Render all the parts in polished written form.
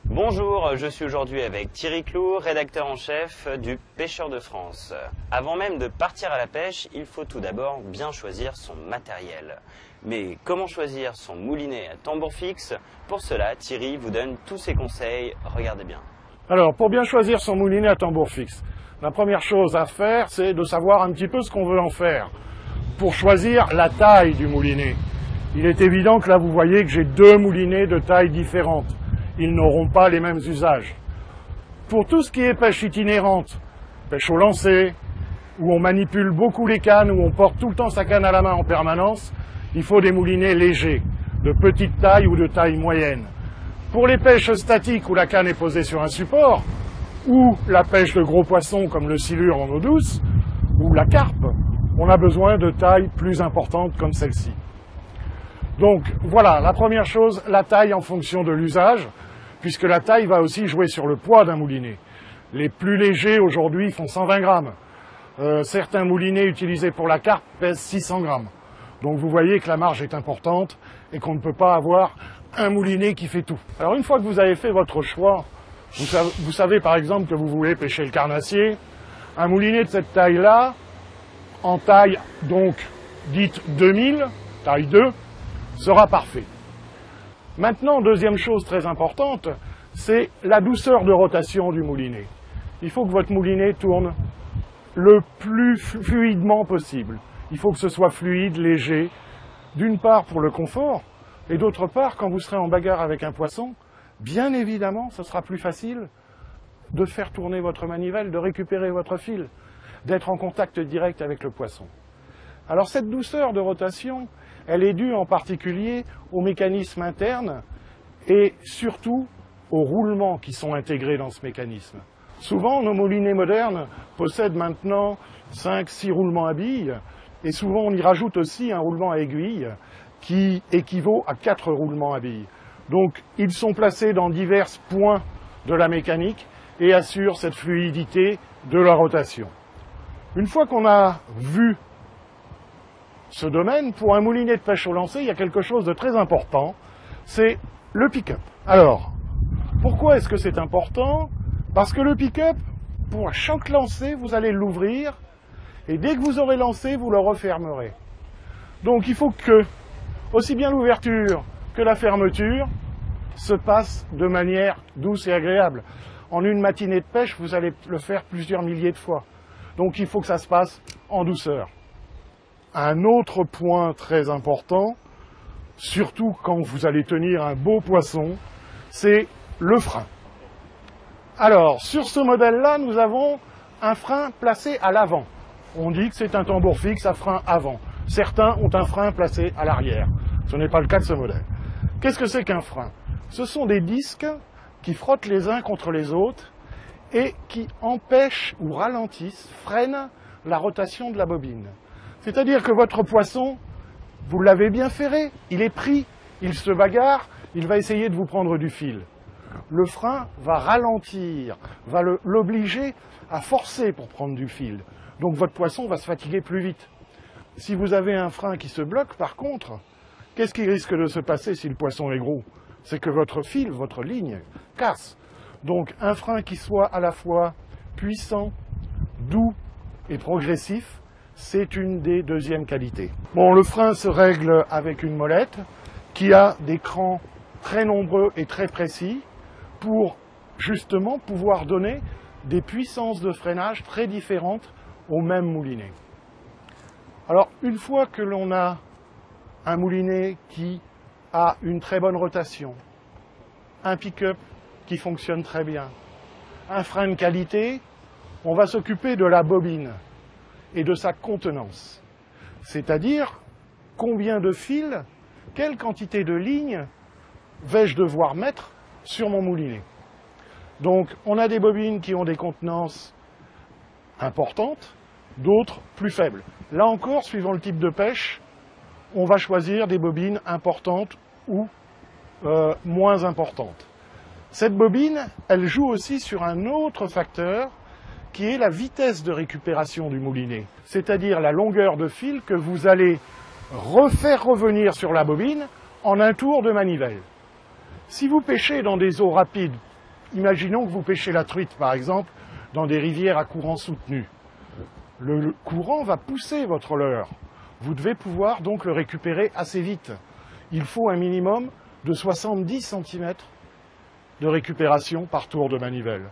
Bonjour, je suis aujourd'hui avec Thierry Cloux, rédacteur en chef du Pêcheur de France. Avant même de partir à la pêche, il faut tout d'abord bien choisir son matériel. Mais comment choisir son moulinet à tambour fixe? Pour cela, Thierry vous donne tous ses conseils, regardez bien. Alors, pour bien choisir son moulinet à tambour fixe, la première chose à faire, c'est de savoir un petit peu ce qu'on veut en faire. Pour choisir la taille du moulinet. Il est évident que là, vous voyez que j'ai deux moulinets de tailles différentes. Ils n'auront pas les mêmes usages. Pour tout ce qui est pêche itinérante, pêche au lancer, où on manipule beaucoup les cannes, où on porte tout le temps sa canne à la main en permanence, il faut des moulinets légers, de petite taille ou de taille moyenne. Pour les pêches statiques où la canne est posée sur un support, ou la pêche de gros poissons comme le silure en eau douce, ou la carpe, on a besoin de tailles plus importantes comme celle-ci. Donc voilà, la première chose, la taille en fonction de l'usage, puisque la taille va aussi jouer sur le poids d'un moulinet. Les plus légers aujourd'hui font 120 grammes. Certains moulinets utilisés pour la carpe pèsent 600 grammes. Donc vous voyez que la marge est importante et qu'on ne peut pas avoir un moulinet qui fait tout. Alors une fois que vous avez fait votre choix, vous savez par exemple que vous voulez pêcher le carnassier, un moulinet de cette taille-là, en taille donc dite 2000, taille 2, sera parfait. Maintenant, deuxième chose très importante, c'est la douceur de rotation du moulinet. Il faut que votre moulinet tourne le plus fluidement possible. Il faut que ce soit fluide, léger, d'une part pour le confort, et d'autre part, quand vous serez en bagarre avec un poisson, bien évidemment, ce sera plus facile de faire tourner votre manivelle, de récupérer votre fil, d'être en contact direct avec le poisson. Alors cette douceur de rotation, elle est due en particulier aux mécanismes internes et surtout aux roulements qui sont intégrés dans ce mécanisme. Souvent, nos moulinets modernes possèdent maintenant 5-6 roulements à billes et souvent on y rajoute aussi un roulement à aiguille qui équivaut à 4 roulements à billes. Donc ils sont placés dans divers points de la mécanique et assurent cette fluidité de la rotation. Une fois qu'on a vu ce domaine, pour un moulinet de pêche au lancer, il y a quelque chose de très important, c'est le pick-up. Alors, pourquoi est-ce que c'est important? Parce que le pick-up, pour chaque lancer, vous allez l'ouvrir, et dès que vous aurez lancé, vous le refermerez. Donc il faut que, aussi bien l'ouverture que la fermeture, se passent de manière douce et agréable. En une matinée de pêche, vous allez le faire plusieurs milliers de fois. Donc il faut que ça se passe en douceur. Un autre point très important, surtout quand vous allez tenir un beau poisson, c'est le frein. Alors, sur ce modèle-là, nous avons un frein placé à l'avant. On dit que c'est un tambour fixe à frein avant. Certains ont un frein placé à l'arrière. Ce n'est pas le cas de ce modèle. Qu'est-ce que c'est qu'un frein? Ce sont des disques qui frottent les uns contre les autres et qui empêchent ou ralentissent, freinent la rotation de la bobine. C'est-à-dire que votre poisson, vous l'avez bien ferré, il est pris, il se bagarre, il va essayer de vous prendre du fil. Le frein va ralentir, va l'obliger à forcer pour prendre du fil. Donc votre poisson va se fatiguer plus vite. Si vous avez un frein qui se bloque, par contre, qu'est-ce qui risque de se passer si le poisson est gros? C'est que votre fil, votre ligne, casse. Donc un frein qui soit à la fois puissant, doux et progressif, c'est une des deuxièmes qualités. Bon, le frein se règle avec une molette qui a des crans très nombreux et très précis pour justement pouvoir donner des puissances de freinage très différentes au même moulinet. Alors, une fois que l'on a un moulinet qui a une très bonne rotation, un pick-up qui fonctionne très bien, un frein de qualité, on va s'occuper de la bobine et de sa contenance. C'est-à-dire combien de fils, quelle quantité de lignes vais-je devoir mettre sur mon moulinet. Donc on a des bobines qui ont des contenances importantes, d'autres plus faibles. Là encore, suivant le type de pêche, on va choisir des bobines importantes ou moins importantes. Cette bobine, elle joue aussi sur un autre facteur qui est la vitesse de récupération du moulinet, c'est-à-dire la longueur de fil que vous allez refaire revenir sur la bobine en un tour de manivelle. Si vous pêchez dans des eaux rapides, imaginons que vous pêchez la truite par exemple, dans des rivières à courant soutenu. Le courant va pousser votre leurre. Vous devez pouvoir donc le récupérer assez vite. Il faut un minimum de 70 cm de récupération par tour de manivelle.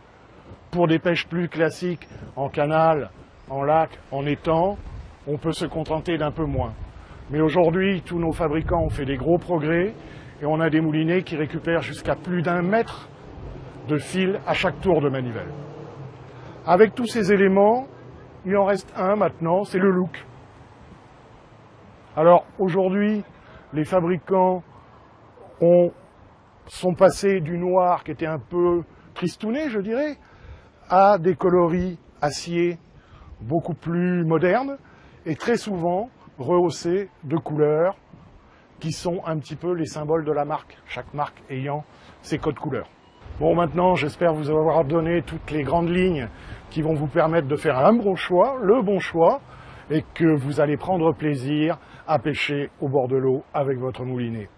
Pour des pêches plus classiques, en canal, en lac, en étang, on peut se contenter d'un peu moins. Mais aujourd'hui, tous nos fabricants ont fait des gros progrès et on a des moulinets qui récupèrent jusqu'à plus d'1 mètre de fil à chaque tour de manivelle. Avec tous ces éléments, il en reste un maintenant, c'est le look. Alors aujourd'hui, les fabricants sont passés du noir qui était un peu tristouné, je dirais, à des coloris acier beaucoup plus modernes et très souvent rehaussés de couleurs qui sont un petit peu les symboles de la marque, chaque marque ayant ses codes couleurs. Bon, maintenant, j'espère vous avoir donné toutes les grandes lignes qui vont vous permettre de faire un bon choix, le bon choix, et que vous allez prendre plaisir à pêcher au bord de l'eau avec votre moulinet.